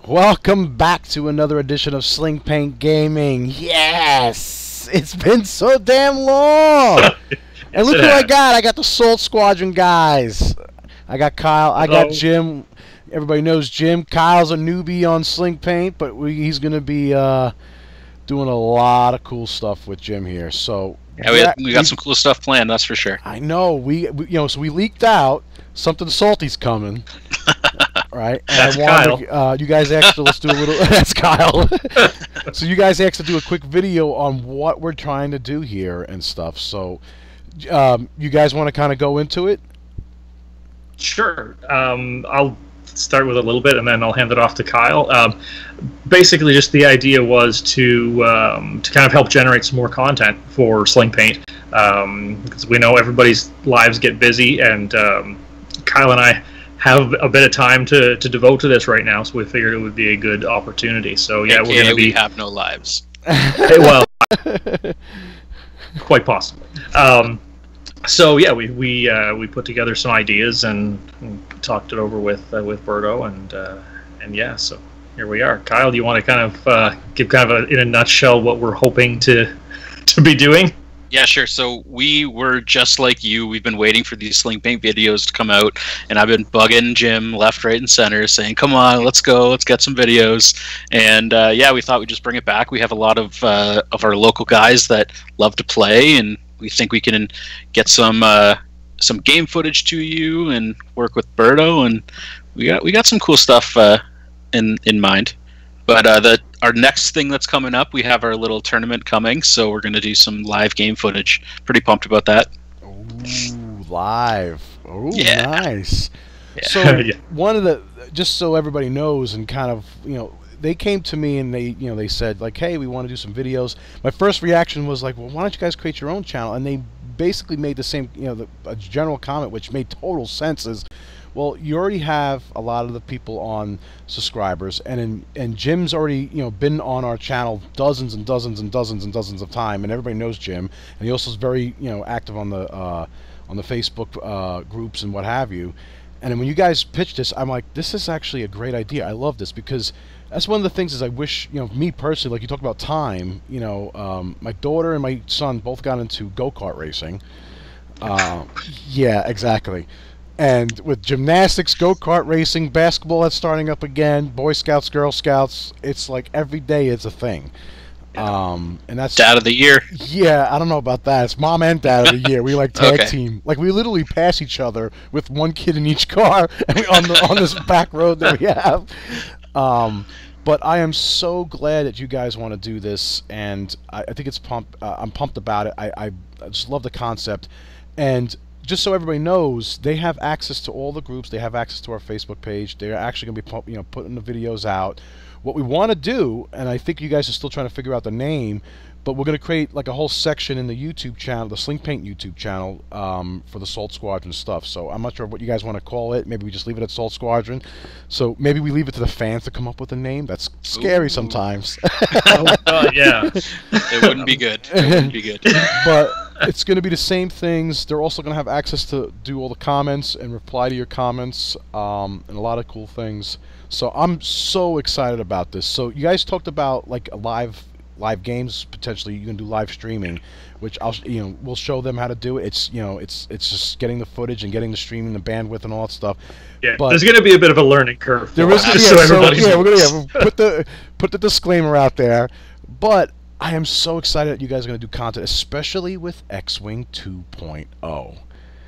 Welcome back to another edition of SlingPaint Gaming. Yes! It's been so damn long! And look who I got. I got the Salt Squadron guys. I got Kyle. I got Jim. Everybody knows Jim. Kyle's a newbie on SlingPaint, but he's going to be doing a lot of cool stuff with Jim here. So yeah, we got some cool stuff planned, that's for sure. I know. We so we leaked out something salty's coming. Right, and that's Kyle. You guys asked let's do a little. That's Kyle. So you guys asked to do a quick video on what we're trying to do here and stuff. So, you guys want to kind of go into it? Sure. I'll start with a little bit, and then I'll hand it off to Kyle. Basically, just the idea was to kind of help generate some more content for SlingPaint, because we know everybody's lives get busy, and Kyle and I have a bit of time to devote to this right now, so we figured it would be a good opportunity. So yeah, we're going to be. We have no lives. Well, quite possibly. So yeah, we put together some ideas and talked it over with Berto, and yeah, so here we are. Kyle, do you want to kind of give in a nutshell what we're hoping to be doing? Yeah, sure. So we were just like you. We've been waiting for these SlingPaint videos to come out, and I've been bugging Jim left, right, and center, saying, "Come on, let's go, let's get some videos." And yeah, we thought we'd just bring it back. We have a lot of our local guys that love to play, and we think we can get some game footage to you and work with Berto, and we got some cool stuff in mind. But our next thing that's coming up, we have our little tournament coming, so we're going to do some live game footage. Pretty pumped about that. Ooh, live. Oh, yeah. Nice. Yeah. So Yeah. one of the, just so everybody knows, and kind of, they came to me and they said like, hey, we want to do some videos. My first reaction was like, well, why don't you guys create your own channel? And they basically made the same, a general comment, which made total sense, is, well, you already have a lot of the people on subscribers, and Jim's already been on our channel dozens and dozens and dozens and dozens of time, and everybody knows Jim, and he also is very active on the Facebook groups and what have you. And then when you guys pitched this, I'm like, this is actually a great idea. I love this, because that's one of the things is I wish, me personally, like you talk about time, my daughter and my son both got into go-kart racing. Yeah, exactly. And with gymnastics, go-kart racing, basketball that's starting up again, Boy Scouts, Girl Scouts, it's like every day it's a thing. And that's Dad of the year. Yeah, I don't know about that. It's mom and dad of the year. We like tag team. Like we literally pass each other with one kid in each car on this back road that we have. But I am so glad that you guys want to do this, and I think it's I'm pumped about it. I just love the concept. And just so everybody knows, they have access to all the groups. They have access to our Facebook page. They're actually going to be putting the videos out. What we want to do, and I think you guys are still trying to figure out the name, but we're going to create like a whole section in the YouTube channel, the SlingPaint YouTube channel, for the Salt Squadron stuff. So I'm not sure what you guys want to call it. Maybe we just leave it at Salt Squadron. So maybe we leave it to the fans to come up with a name. That's scary sometimes. Oh, yeah. It wouldn't be good. It wouldn't be good. But it's going to be the same things. They're also going to have access to do all the comments and reply to your comments, and a lot of cool things. So I'm so excited about this. So you guys talked about like a live games potentially. You can do live streaming, which we'll show them how to do it. It's it's just getting the footage and getting the streaming, the bandwidth, and all that stuff. Yeah, but there's going to be a bit of a wearing curve. There is. We're gonna put the disclaimer out there, but I am so excited that you guys are going to do content, especially with X-Wing 2.0.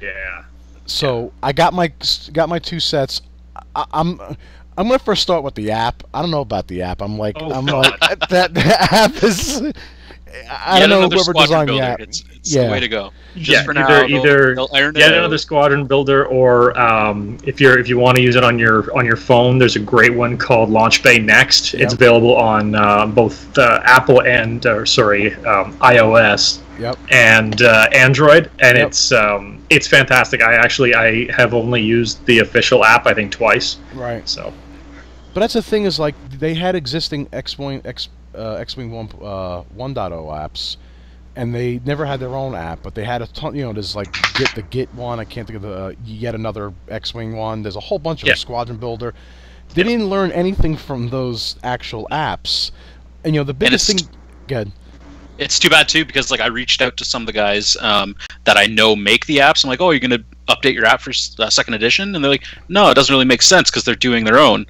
Yeah. So I got my 2 sets. I'm going to first start with the app. I don't know about the app. Like that app is. I don't know whoever designed the app. It's the way to go. Just for now, either get another Squadron builder, or if you want to use it on your phone, there's a great one called Launch Bay Next. Yep. It's available on both Apple and iOS. Yep. And Android, and yep. It's fantastic. I have only used the official app, I think, twice. Right. So. But that's the thing, is like they had existing X-Wing 1.0 apps, and they never had their own app, but they had a ton. There's like the Git one. I can't think of the yet another X-Wing one. There's a whole bunch of them, Squadron Builder, they didn't learn anything from those actual apps. And the biggest thing. Good. It's too bad too, because like I reached out to some of the guys that I know make the apps. I'm like, oh, you're gonna update your app for second edition, and they're like, no, it doesn't really make sense because they're doing their own.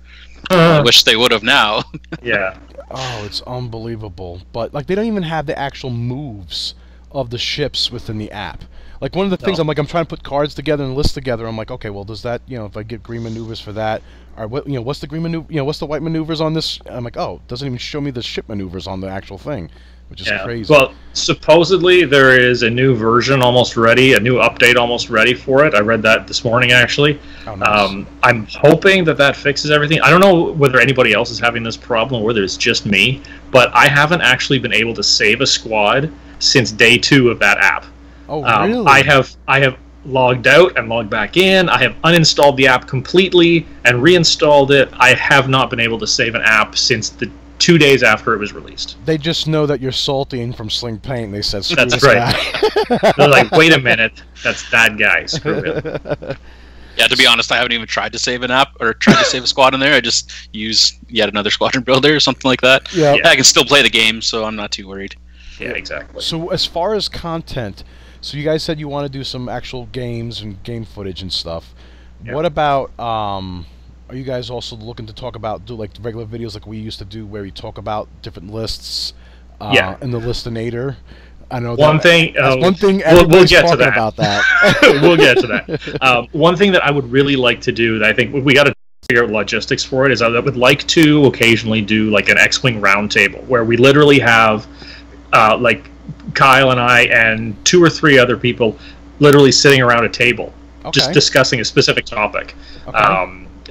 I wish they would have now. Yeah. Oh, it's unbelievable. But like, they don't even have the actual moves of the ships within the app. Like, one of the things I'm trying to put cards together and lists together. I'm like, okay, well, does that, if I get green maneuvers for that, or what, what's the green maneuver, what's the white maneuvers on this? I'm like, oh, it doesn't even show me the ship maneuvers on the actual thing, which is crazy. Well, supposedly there is a new version almost ready, a new update almost ready for it. I read that this morning, actually. Oh, nice. I'm hoping that fixes everything. I don't know whether anybody else is having this problem or whether it's just me, but I haven't actually been able to save a squad since day 2 of that app. Oh, really? I have logged out and logged back in. I have uninstalled the app completely and reinstalled it. I have not been able to save an app since the 2 days after it was released. They just know that you're salty and from SlingPaint. They said, screw that's this right. guy. They're like, wait a minute, that's that guy. Screw him. Yeah, to be honest, I haven't even tried to save an app or tried to save a squad in there. I just use yet another Squadron builder or something like that. Yeah. I can still play the game, so I'm not too worried. Yeah, exactly. So as far as content, so you guys said you want to do some actual games and game footage and stuff. Yeah. What about, are you guys also looking to do like regular videos like we used to do where we talk about different lists in the Listinator? I know one thing we'll get to that. About that. We'll get to that. One thing that I would really like to do, that I think we got to figure out logistics for it, is I would like to occasionally do like an X-Wing roundtable where we literally have like Kyle and I and 2 or 3 other people literally sitting around a table just discussing a specific topic. Okay.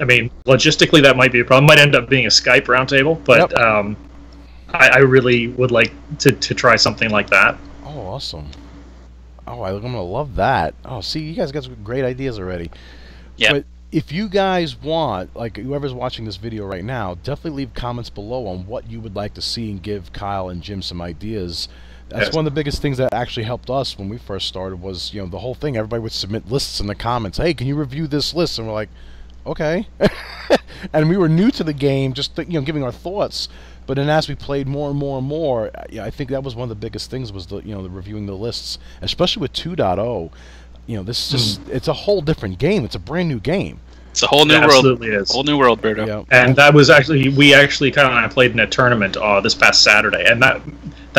I mean, logistically that might be a problem. Might end up being a Skype roundtable, but I really would like to try something like that. Oh, awesome. Oh, I'm going to love that. Oh, see, you guys got some great ideas already. Yeah. But if you guys want, like whoever's watching this video right now, definitely leave comments below on what you would like to see and give Kyle and Jim some ideas. That's one of the biggest things that actually helped us when we first started was, the whole thing. Everybody would submit lists in the comments. Hey, can you review this list? And we're like, okay. And we were new to the game, just giving our thoughts. But then as we played more and more and more, I think that was one of the biggest things was the the reviewing the lists, especially with 2.0. This is just it's a whole different game. It's a brand new game. It's a whole new world. Absolutely is. Whole new world, Berto. Yeah. And that was we actually kind of played in a tournament this past Saturday, and that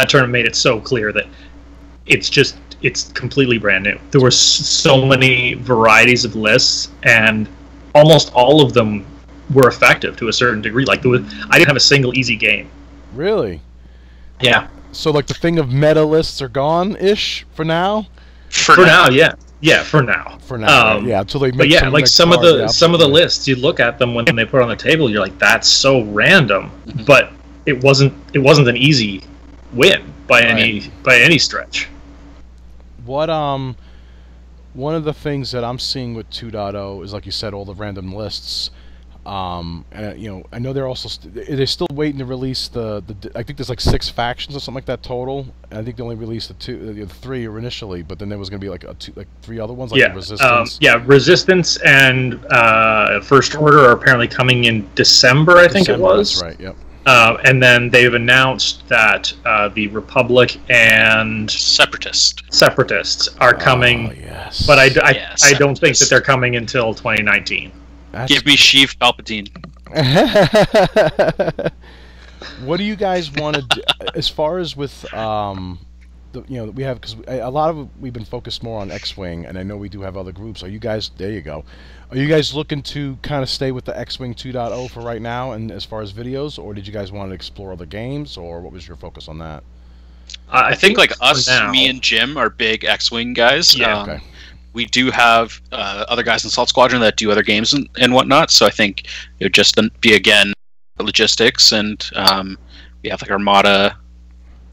tournament made it so clear that it's completely brand new. There were so many varieties of lists, and almost all of them were effective to a certain degree. Like I didn't have a single easy game. Really? Yeah. So like the thing of meta lists are gone-ish for now. For now, yeah. Yeah, for now. For now, yeah. Until they. But yeah, like some of the lists, you look at them when they put on the table, you're like, that's so random. Mm-hmm. But it wasn't an easy win by any stretch. What one of the things that I'm seeing with 2.0 is, like you said, all the random lists. And I know they're also they're still waiting to release the I think there's like 6 factions or something like that total. And I think they only released the 3 initially, but then there was going to be like 3 other ones, like the Resistance. Resistance and First Order are apparently coming in December. I think it was. That's right. Yep. And then they've announced that the Republic and Separatists are coming. Yes. But I don't think that they're coming until 2019. Give me Sheev Palpatine. What do you guys want to do as far as with we have, because a lot of we've been focused more on X-Wing, and I know we do have other groups. Are you guys there? You go. Are you guys looking to kind of stay with the X-Wing 2.0 for right now, and as far as videos, or did you guys want to explore other games, or what was your focus on that? I think like us, me and Jim are big X-Wing guys. Yeah. Okay. We do have other guys in Salt Squadron that do other games and whatnot, so I think it would just be, again, logistics, and we have like Armada.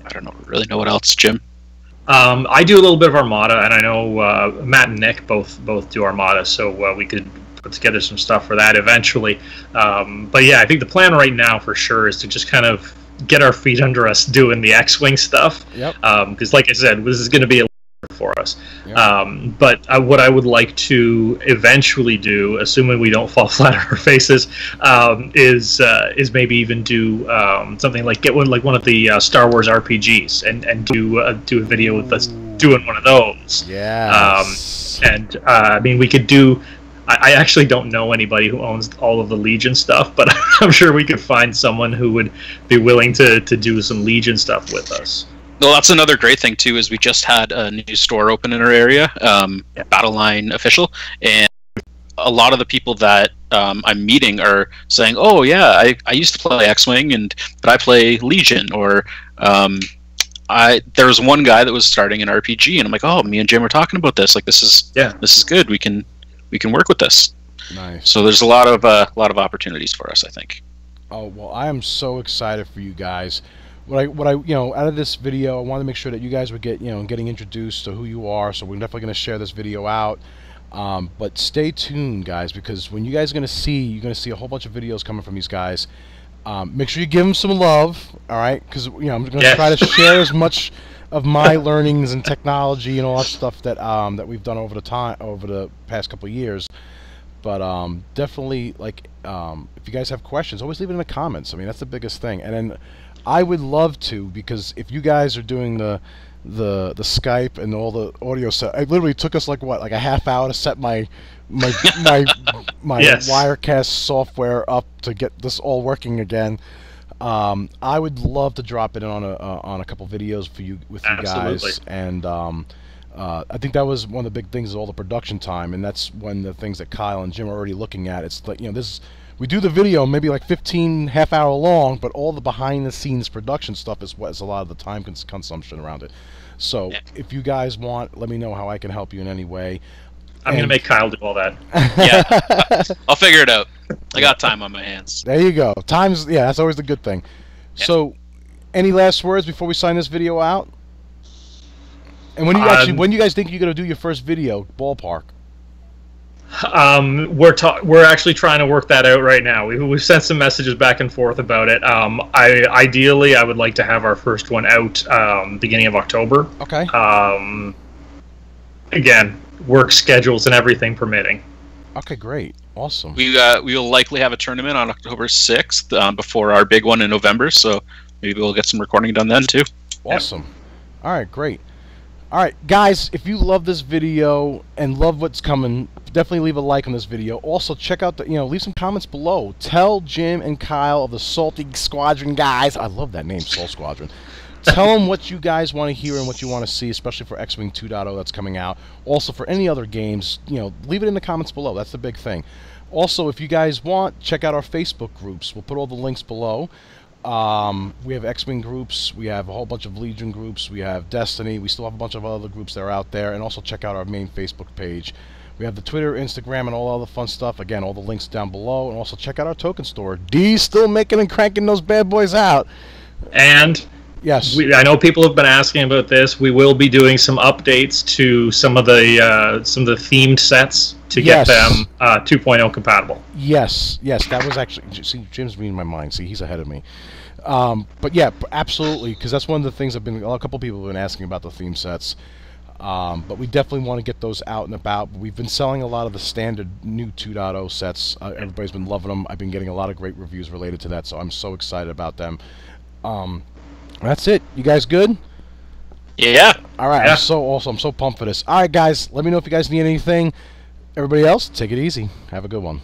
I don't really know what else, Jim. I do a little bit of Armada, and I know Matt and Nick both do Armada, so we could put together some stuff for that eventually. But yeah, I think the plan right now for sure is to just kind of get our feet under us doing the X-Wing stuff. Yep. Because like I said, this is going to be a for us. Yeah. But what I would like to eventually do, assuming we don't fall flat on our faces, is maybe even do something like get one of the Star Wars RPGs and do a video with us doing one of those. Yeah. And I mean, we could do. I actually don't know anybody who owns all of the Legion stuff, but I'm sure we could find someone who would be willing to do some Legion stuff with us. Well, that's another great thing too. Is we just had a new store open in our area, Battleline Official, and a lot of the people that I'm meeting are saying, "Oh yeah, I used to play X-Wing, but I play Legion." Or there was one guy that was starting an RPG, and I'm like, "Oh, me and Jim were talking about this. Like, this is good. We can work with this." Nice. So there's a lot of opportunities for us, I think. Oh well, I am so excited for you guys. What I out of this video, I want to make sure that you guys would get getting introduced to who you are. So we're definitely going to share this video out. But stay tuned, guys, because when you guys are going to see, you're going to see a whole bunch of videos coming from these guys. Make sure you give them some love, all right? Because I'm going to try to share as much of my learnings and technology and all that stuff that that we've done over the past couple of years. But definitely, like, if you guys have questions, always leave it in the comments. I mean, that's the biggest thing. And then I would love to, because if you guys are doing the Skype and all the audio set, it literally took us like a half hour to set my Wirecast software up to get this all working again. I would love to drop it in on a couple videos for you with you guys, and I think that was one of the big things is all the production time, and that's one of the things that Kyle and Jim are already looking at. It's like we do the video maybe like 15 half-hour long, but all the behind-the-scenes production stuff is what is a lot of the time consumption around it. So if you guys want, let me know how I can help you in any way. I'm going to make Kyle do all that. Yeah, I'll figure it out. I got time on my hands. There you go. That's always the good thing. Yeah. So, any last words before we sign this video out? And when do you guys think you're going to do your first video, ballpark? We're actually trying to work that out right now. We've sent some messages back and forth about it. Ideally, I would like to have our first one out beginning of October. Okay. Again, work schedules and everything permitting. Okay, great, awesome. We will likely have a tournament on October 6th before our big one in November. So maybe we'll get some recording done then too. Awesome. Yep. All right, great. All right, guys, if you love this video and love what's coming, definitely leave a like on this video. Also, check out leave some comments below. Tell Jim and Kyle of the Salty Squadron guys. I love that name, Soul Squadron. Tell them what you guys want to hear and what you want to see, especially for X-Wing 2.0 that's coming out. Also, for any other games, leave it in the comments below. That's the big thing. Also, if you guys want, check out our Facebook groups. We'll put all the links below. We have X-Wing groups, we have a whole bunch of Legion groups, we have Destiny, we still have a bunch of other groups that are out there, and also check out our main Facebook page. We have the Twitter, Instagram, and all other fun stuff. Again, all the links down below, and also check out our token store. D's still making and cranking those bad boys out. And yes, I know people have been asking about this. We will be doing some updates to some of the themed sets to get them 2.0 compatible. Yes, that was actually. See, Jim's reading my mind. See, he's ahead of me. But yeah, absolutely, because that's one of the things a couple people have been asking about the theme sets. But we definitely want to get those out and about. We've been selling a lot of the standard new 2.0 sets. Everybody's been loving them. I've been getting a lot of great reviews related to that, so I'm so excited about them. That's it. You guys good? Yeah. All right. Yeah. I'm so awesome. I'm so pumped for this. All right, guys. Let me know if you guys need anything. Everybody else, take it easy. Have a good one.